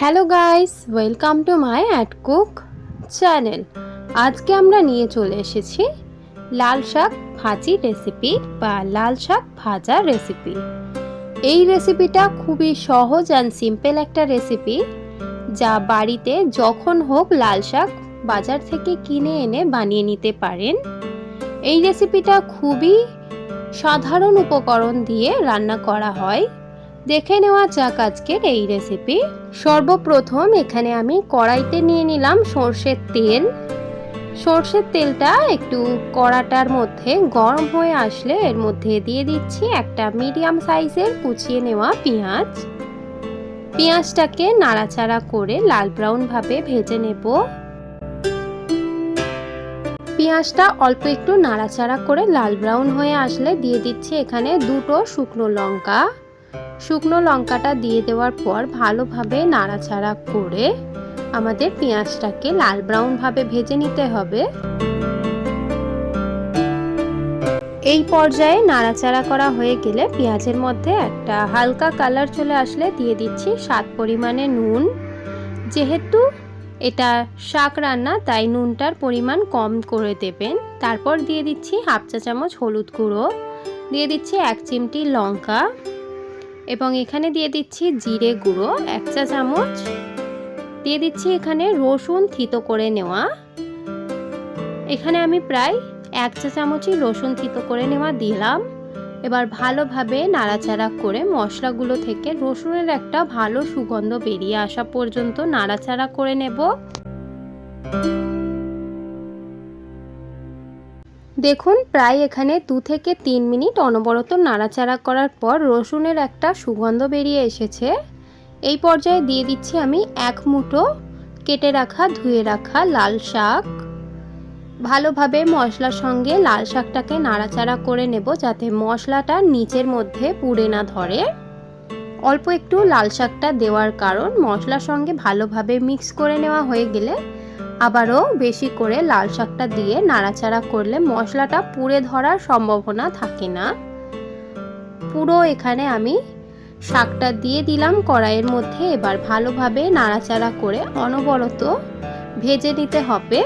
Hello guys, welcome to my at cook channel. আজকে আমরা নিয়ে চলে এসেছি লাল শাক ভাজি রেসিপি বা লাল শাক ভাজা রেসিপি। এই রেসিপিটা খুবই সহজ অ্যান্ড সিম্পল একটা রেসিপি, যা বাড়িতে যখন হোক লাল শাক বাজার থেকে কিনে এনে বানিয়ে নিতে পারেন। এই রেসিপিটা খুবই সাধারণ উপকরণ দিয়ে রান্না করা হয়। দেখে নেওয়া যাক আজকের এই রেসিপি। সর্বপ্রথম এখানে আমি কড়াইতে নিয়ে নিলাম সর্ষের তেল। সর্ষের তেলটা একটু কড়াটার মধ্যে গরম হয়ে আসলে এর মধ্যে দিয়ে দিচ্ছি একটা মিডিয়াম সাইজের কুচিয়ে নেওয়া পেঁয়াজ। পেঁয়াজটাকে নাড়াচাড়া করে লাল ব্রাউন ভাবে ভেজে নেব। পেঁয়াজটা অল্প একটু নাড়াচাড়া করে লাল ব্রাউন হয়ে আসলে দিয়ে দিচ্ছি এখানে দুটো শুকনো লঙ্কা। শুকনো লঙ্কাটা দিয়ে দেওয়ার পর ভালোভাবে নাড়াচাড়া করে আমাদের পেঁয়াজটাকে লাল ব্রাউন ভাবে ভেজে নিতে হবে। এই পর্যায়ে নাড়াচাড়া করা হয়ে গেলে পেঁয়াজের মধ্যে একটা হালকা কালার চলে আসলে দিয়ে দিচ্ছি স্বাদ পরিমাণে নুন। যেহেতু এটা শাক রান্না তাই নুনটার পরিমাণ কম করে দেবেন। তারপর দিয়ে দিচ্ছি হাফ চা চামচ হলুদ গুঁড়ো, দিয়ে দিচ্ছি 1 চিমটি লঙ্কা এবং এখানে দিয়ে দিচ্ছি জিরে গুঁড়ো 1 চা চামচ, দিয়ে দিচ্ছি এখানে রসুন থিতো করে নেওয়া। এখানে আমি প্রায় 1 চা চামচই রসুন থিতো করে নেওয়া দিলাম। এবার ভালোভাবে নাড়াচাড়া করে মশলাগুলো থেকে রসুনের একটা ভালো সুগন্ধ বেরিয়ে আসা পর্যন্ত নাড়াচাড়া করে নেব। দেখুন প্রায় এখানে 2 থেকে 3 মিনিট অনবরত নাড়াচাড়া করার পর রসুনের একটা সুগন্ধ বেরিয়ে এসেছে। এই পর্যায়ে দিয়ে দিচ্ছি আমি 1 মুঠো কেটে রাখা ধুয়ে রাখা লাল শাক। ভালোভাবে মশলার সঙ্গে লাল শাকটাকে নাড়াচাড়া করে নেব যাতে মশলাটা নিচের মধ্যে পুড়ে না ধরে। অল্প একটু লাল শাকটা দেওয়ার কারণ মশলার সঙ্গে ভালোভাবে মিক্স করে নেওয়া হয়ে গেলে আবারও বেশি করে লাল শাকটা দিয়ে নাড়াচাড়া করলে মশলাটা পুড়ে ধরার সম্ভাবনা থাকে না। পুরো এখানে আমি শাকটা দিয়ে দিলাম কড়াইয়ের মধ্যে। এবার ভালোভাবে নাড়াচাড়া করে অনবরত ভেজে নিতে হবে।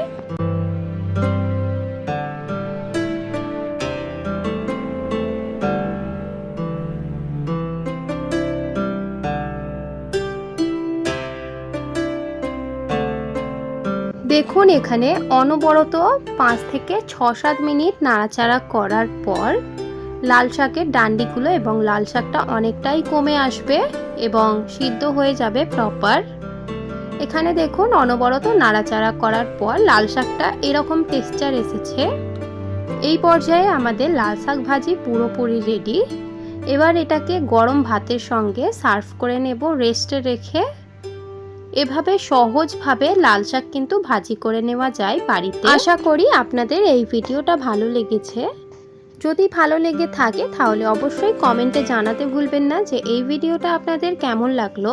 দেখুন এখানে অনবরত 5 থেকে 6-7 মিনিট নাড়াচাড়া করার পর লাল শাকের ডান্ডিগুলো এবং লাল শাকটা অনেকটাই কমে আসবে এবং সিদ্ধ হয়ে যাবে প্রপার। এখানে দেখুন অনবরত নাড়াচাড়া করার পর লাল শাকটা এরকম টেক্সচার এসেছে। এই পর্যায়ে আমাদের লাল শাক ভাজি পুরোপুরি রেডি। এবার এটাকে গরম ভাতের সঙ্গে সার্ভ করে নেব রেস্টে রেখে। এভাবে সহজভাবে লাল শাক কিন্তু ভাজি করে নেওয়া যায় বাড়িতে। আশা করি আপনাদের এই ভিডিওটা ভালো লেগেছে। যদি ভালো লেগে থাকে তাহলে অবশ্যই কমেন্টে জানাতে ভুলবেন না যে এই ভিডিওটা আপনাদের কেমন লাগলো।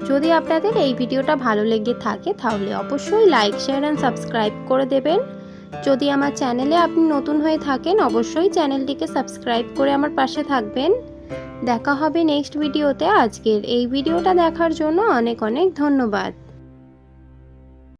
যদি আপনাদের এই ভিডিওটা ভালো লেগে থাকে তাহলে অবশ্যই লাইক, শেয়ার অ্যান্ড সাবস্ক্রাইব করে দেবেন। যদি আমার চ্যানেলে আপনি নতুন হয়ে থাকেন অবশ্যই চ্যানেলটিকে সাবস্ক্রাইব করে আমার পাশে থাকবেন। দেখা হবে নেক্সট ভিডিওতে। আজকের এই ভিডিওটা দেখার জন্য অনেক অনেক ধন্যবাদ।